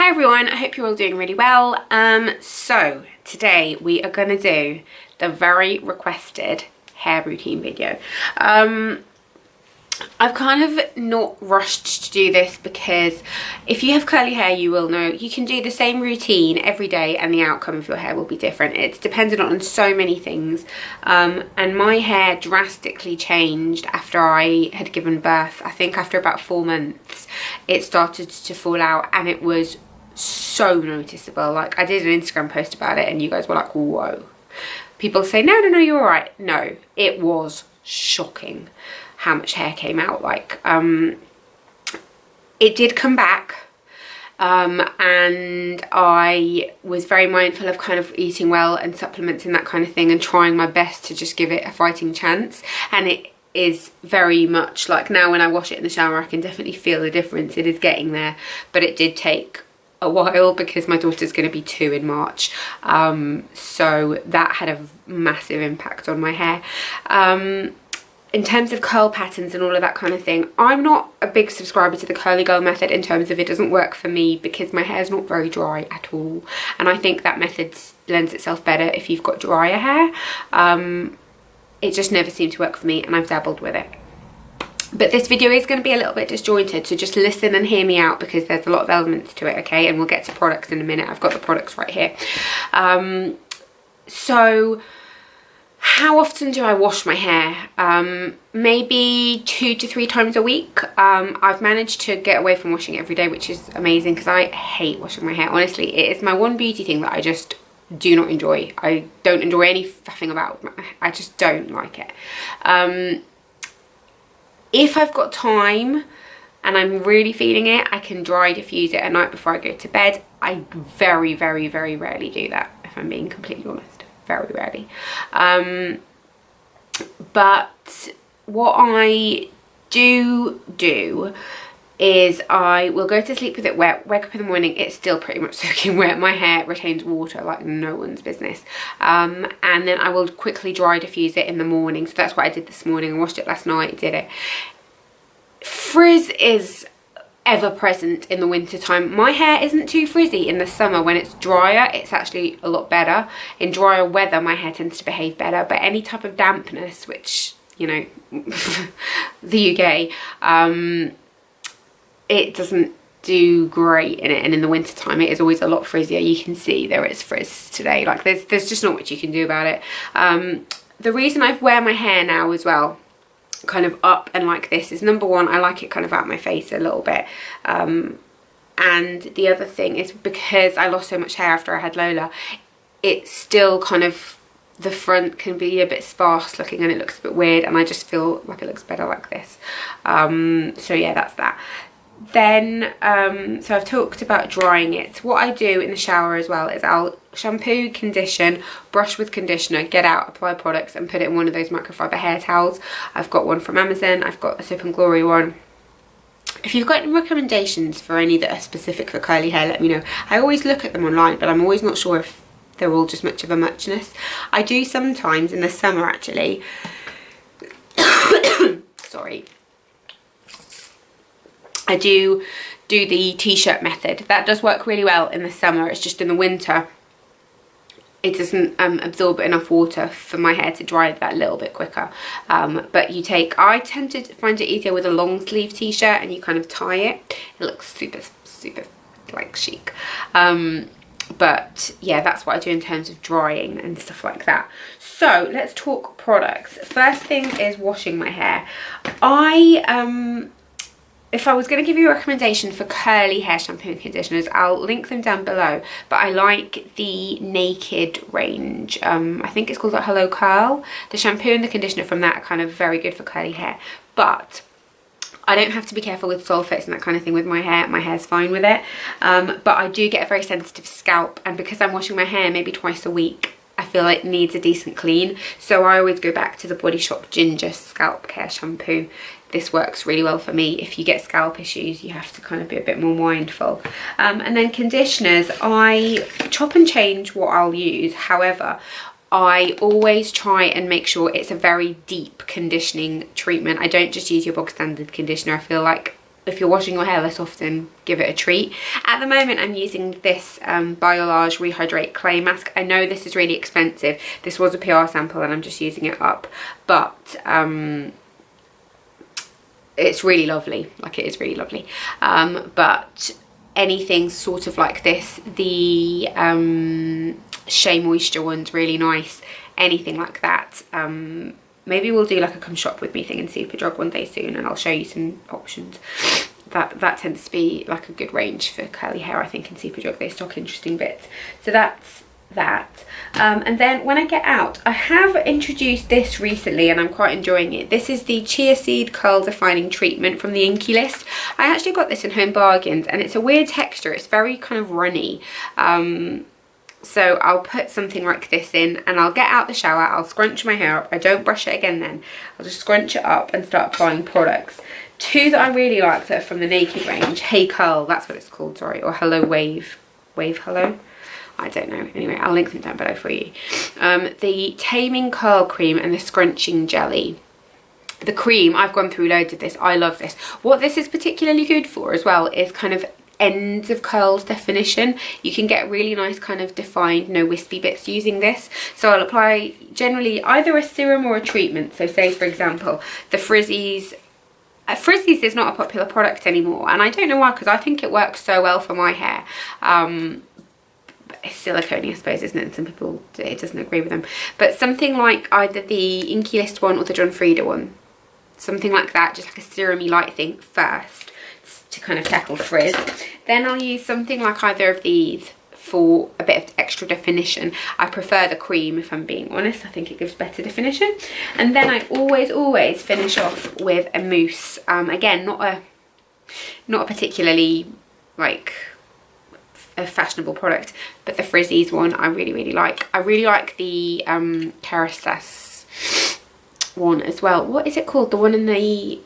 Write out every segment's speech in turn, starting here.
Hi everyone, I hope you're all doing really well. So today we are going to do the very requested hair routine video. I've kind of not rushed to do this because if you have curly hair, you will know you can do the same routine every day and the outcome of your hair will be different. It's dependent on so many things, and my hair drastically changed after I had given birth. I think after about 4 months it started to fall out and it was so noticeable. Like, I did an Instagram post about it and you guys were like, whoa. People say no, you're all right. No, it was shocking how much hair came out. Like, it did come back, and I was very mindful of kind of eating well and supplements and that kind of thing and trying my best to just give it a fighting chance. And it is very much like, now when I wash it in the shower I can definitely feel the difference. It is getting there, but it did take a while because my daughter's going to be 2 in March, so that had a massive impact on my hair. In terms of curl patterns and all of that kind of thing, I'm not a big subscriber to the curly girl method in terms of it doesn't work for me because my hair's not very dry at all, and I think that method lends itself better if you've got drier hair. It just never seemed to work for me and I've dabbled with it. But this video is going to be a little bit disjointed, so just listen and hear me out because there's a lot of elements to it, okay? And we'll get to products in a minute. I've got the products right here. So how often do I wash my hair? Maybe 2 to 3 times a week. I've managed to get away from washing every day, which is amazing because I hate washing my hair. Honestly, it is my one beauty thing that I just do not enjoy. I don't enjoy any faffing about. I just don't like it. If I've got time and I'm really feeling it, I can dry diffuse it at night before I go to bed. I very, very, very rarely do that, if I'm being completely honest. Very rarely. But what I do is I will go to sleep with it wet, wake up in the morning, it's still pretty much soaking wet. My hair retains water like no one's business. And then I will quickly dry diffuse it in the morning. So that's what I did this morning. I washed it last night, did it. Frizz is ever present in the winter time. My hair isn't too frizzy in the summer. When it's drier, it's actually a lot better. In drier weather, my hair tends to behave better, but any type of dampness, which, you know, the UK, it doesn't do great in it. And in the winter time it is always a lot frizzier. You can see there is frizz today. Like, there's just not much you can do about it. The reason I wear my hair now as well kind of up and like this is, number one, I like it kind of out my face a little bit, and the other thing is because I lost so much hair after I had Lola, it's still kind of, the front can be a bit sparse looking and it looks a bit weird, and I just feel like it looks better like this. So yeah, that's that. Then so I've talked about drying it. What I do in the shower as well is I'll shampoo, condition, brush with conditioner, get out, apply products and put it in one of those microfiber hair towels. I've got one from Amazon, I've got a Soap and Glory one. If you've got any recommendations for any that are specific for curly hair, let me know. I always look at them online, but I'm always not sure if they're all just much of a muchness. I do sometimes in the summer actually sorry, I do the t-shirt method. That does work really well in the summer. It's just in the winter it doesn't absorb enough water for my hair to dry that little bit quicker. But you take, I tend to find it easier with a long sleeve t-shirt and you kind of tie it. It looks super like chic. But yeah, that's what I do in terms of drying and stuff like that. So let's talk products. First thing is washing my hair. If I was going to give you a recommendation for curly hair shampoo and conditioners, I'll link them down below, but I like the Naked range. I think it's called like Hello Curl. The shampoo and the conditioner from that are kind of very good for curly hair, but I don't have to be careful with sulfates and that kind of thing with my hair. My hair's fine with it, but I do get a very sensitive scalp, and because I'm washing my hair maybe twice a week, I feel like it needs a decent clean, so I always go back to the Body Shop Ginger Scalp Care Shampoo. This works really well for me. If you get scalp issues, you have to kind of be a bit more mindful. And then conditioners, I chop and change what I'll use. However, I always try and make sure it's a very deep conditioning treatment. I don't just use your bog standard conditioner. I feel like if you're washing your hair less often, give it a treat. At the moment, I'm using this Biolarge Rehydrate Clay Mask. I know this is really expensive. This was a PR sample and I'm just using it up. But it's really lovely. Like, it is really lovely. But anything sort of like this, the Shea Moisture one's really nice. Anything like that. Maybe we'll do like a come shop with me thing in Superdrug one day soon, and I'll show you some options. That tends to be like a good range for curly hair, I think, in Superdrug. They stock interesting bits. So that's that. And then when I get out, I have introduced this recently and I'm quite enjoying it. This is the Chia Seed Curl Defining Treatment from the Inkey list. I actually got this in Home Bargains, and it's a weird texture. It's very kind of runny. So I'll put something like this in, and I'll get out the shower, I'll scrunch my hair up. I don't brush it again then. I'll just scrunch it up and start applying products. Two that I really like that are from the Naked range. Hey Curl, that's what it's called, sorry. Or Hello Wave. Wave Hello? I don't know. Anyway, I'll link them down below for you. The Taming Curl Cream and the Scrunching Jelly. The cream, I've gone through loads of this. I love this. What this is particularly good for as well is kind of ends of curls definition. You can get really nice kind of defined, no wispy bits using this. So I'll apply generally either a serum or a treatment. So say, for example, the Frizzies. Frizzies is not a popular product anymore, and I don't know why, because I think it works so well for my hair. It's silicone, I suppose, isn't it? And some people, it doesn't agree with them. But something like either the Inkey List one or the Frieda one. Something like that, just like a serum-y light thing first to kind of tackle frizz. Then I'll use something like either of these for a bit of extra definition. I prefer the cream, if I'm being honest. I think it gives better definition. And then I always finish off with a mousse. Again, not a particularly like a fashionable product, but the Frizzies one I really like. I really like the Kerastase one as well. What is it called? The one in the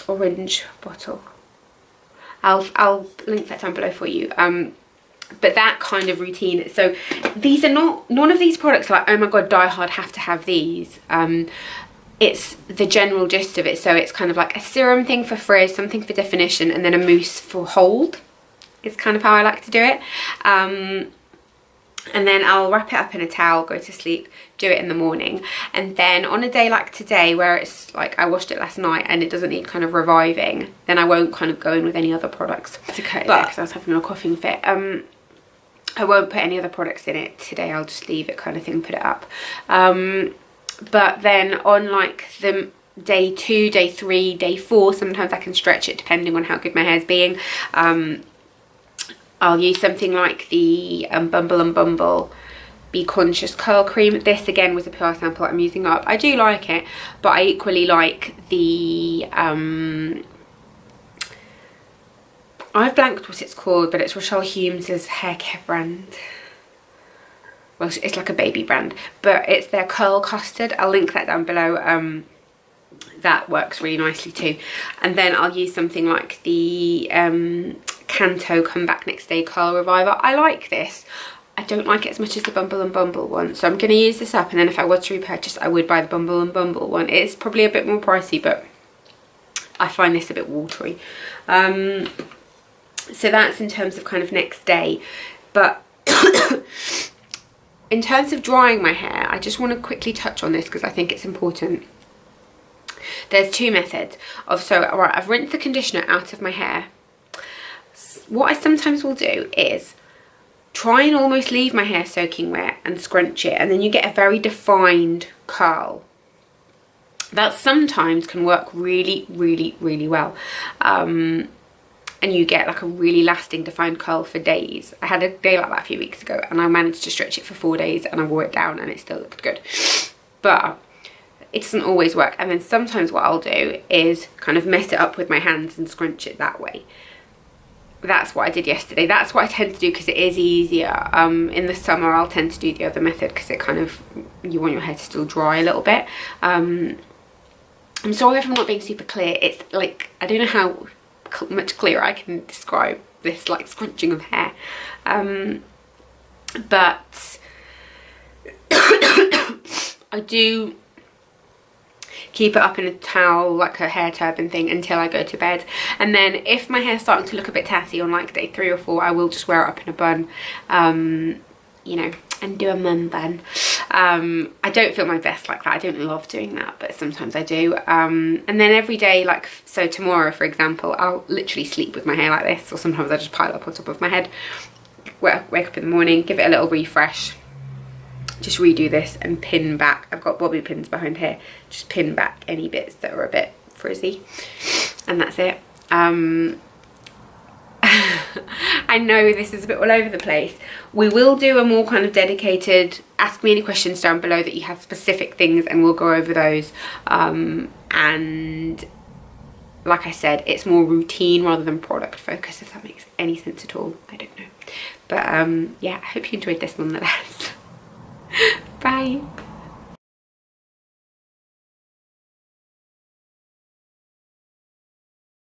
orange bottle. I'll link that down below for you. But that kind of routine. So these are not, none of these products are like, oh my god, die hard, have to have these. It's the general gist of it. So it's kind of like a serum thing for frizz, something for definition, and then a mousse for hold. Is kind of how I like to do it. And then I'll wrap it up in a towel, go to sleep, do it in the morning. And then on a day like today, where it's like I washed it last night and it doesn't need kind of reviving, then I won't kind of go in with any other products. To cut it there, because I was having a coughing fit. I won't put any other products in it today. I'll just leave it kind of thing, put it up. But then on like the day 2, day 3, day 4, sometimes I can stretch it depending on how good my hair's being. I'll use something like the Bumble Be Conscious Curl Cream. This again was a PR sample I'm using up. I do like it, but I equally like the I've blanked what it's called, but it's Rochelle Humes' hair care brand. Well, it's like a baby brand, but it's their Curl Custard. I'll link that down below. That works really nicely too. And then I'll use something like the Cantu Come Back Next Day Curl Reviver. I like this. I don't like it as much as the Bumble one, so I'm going to use this up, and then if I was to repurchase, I would buy the Bumble one. It's probably a bit more pricey, but I find this a bit watery. So that's in terms of kind of next day. But in terms of drying my hair, I just want to quickly touch on this because I think it's important. There's two methods of, so alright, I've rinsed the conditioner out of my hair. What I sometimes will do is try and almost leave my hair soaking wet and scrunch it, and then you get a very defined curl. That sometimes can work really well. And you get like a really lasting defined curl for days. I had a day like that a few weeks ago, and I managed to stretch it for 4 days, and I wore it down and it still looked good. But it doesn't always work. And then sometimes what I'll do is kind of mess it up with my hands and scrunch it that way. That's what I did yesterday. That's what I tend to do because it is easier. In the summer I'll tend to do the other method because it kind of, you want your hair to still dry a little bit. I'm sorry if I'm not being super clear. It's like, I don't know how much clearer I can describe this like scrunching of hair. But I do keep it up in a towel, like a hair turban thing, until I go to bed. And then if my hair's starting to look a bit tatty on like day 3 or 4, I will just wear it up in a bun, you know, and do a mum bun. I don't feel my best like that. I don't love doing that, but sometimes I do. And then every day, like, so tomorrow, for example, I'll literally sleep with my hair like this, or sometimes I just pile it up on top of my head. Wake up in the morning, give it a little refresh, just redo this and pin back. I've got bobby pins behind here. Just pin back any bits that are a bit frizzy, and that's it. I know this is a bit all over the place. We will do a more kind of dedicated ask me any questions down below that you have specific things, and we'll go over those. And like I said, it's more routine rather than product focus, if that makes any sense at all. I don't know. But yeah, I hope you enjoyed this nonetheless. Bye.